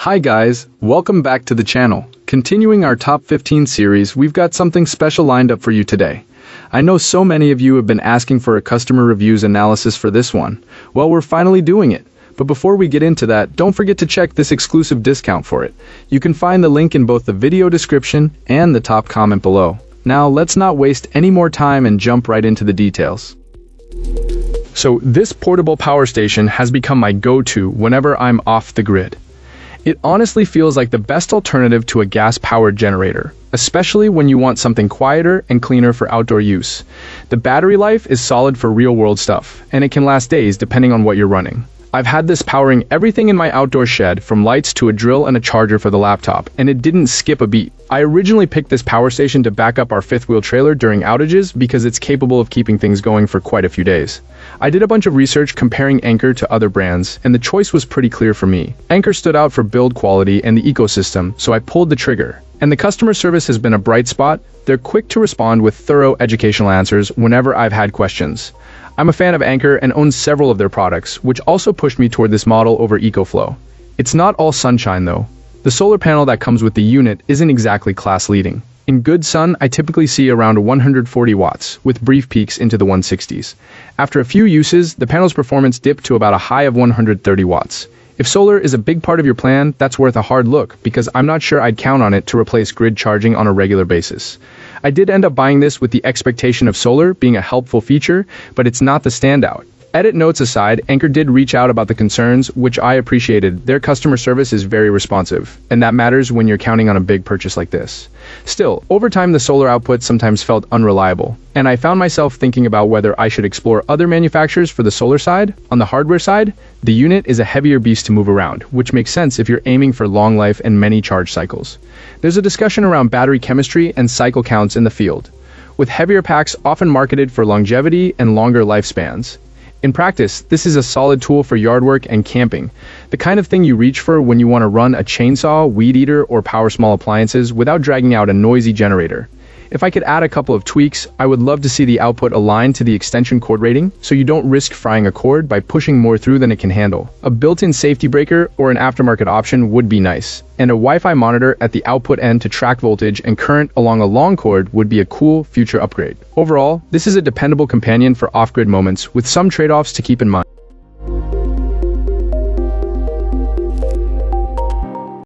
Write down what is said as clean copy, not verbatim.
Hi guys, welcome back to the channel. Continuing our top 15 series, we've got something special lined up for you today. I know so many of you have been asking for a customer reviews analysis for this one. Well, we're finally doing it. But before we get into that, don't forget to check this exclusive discount for it. You can find the link in both the video description and the top comment below. Now, let's not waste any more time and jump right into the details. So, this portable power station has become my go-to whenever I'm off the grid. It honestly feels like the best alternative to a gas-powered generator, especially when you want something quieter and cleaner for outdoor use. The battery life is solid for real-world stuff, and it can last days depending on what you're running. I've had this powering everything in my outdoor shed, from lights to a drill and a charger for the laptop, and it didn't skip a beat. I originally picked this power station to back up our fifth-wheel trailer during outages because it's capable of keeping things going for quite a few days. I did a bunch of research comparing Anker to other brands, and the choice was pretty clear for me. Anker stood out for build quality and the ecosystem, so I pulled the trigger. And the customer service has been a bright spot. They're quick to respond with thorough educational answers whenever I've had questions. I'm a fan of Anker and own several of their products, which also pushed me toward this model over EcoFlow. It's not all sunshine though. The solar panel that comes with the unit isn't exactly class-leading. In good sun, I typically see around 140 watts, with brief peaks into the 160s. After a few uses, the panel's performance dipped to about a high of 130 watts. If solar is a big part of your plan, that's worth a hard look, because I'm not sure I'd count on it to replace grid charging on a regular basis. I did end up buying this with the expectation of solar being a helpful feature, but it's not the standout. Edit notes aside, Anker did reach out about the concerns, which I appreciated. Their customer service is very responsive, and that matters when you're counting on a big purchase like this. Still, over time the solar output sometimes felt unreliable, and I found myself thinking about whether I should explore other manufacturers for the solar side. On the hardware side, the unit is a heavier beast to move around, which makes sense if you're aiming for long life and many charge cycles. There's a discussion around battery chemistry and cycle counts in the field, with heavier packs often marketed for longevity and longer lifespans. In practice, this is a solid tool for yard work and camping, the kind of thing you reach for when you want to run a chainsaw, weed eater, or power small appliances without dragging out a noisy generator. If I could add a couple of tweaks, I would love to see the output aligned to the extension cord rating, so you don't risk frying a cord by pushing more through than it can handle. A built-in safety breaker or an aftermarket option would be nice, and a Wi-Fi monitor at the output end to track voltage and current along a long cord would be a cool future upgrade. Overall, this is a dependable companion for off-grid moments with some trade-offs to keep in mind.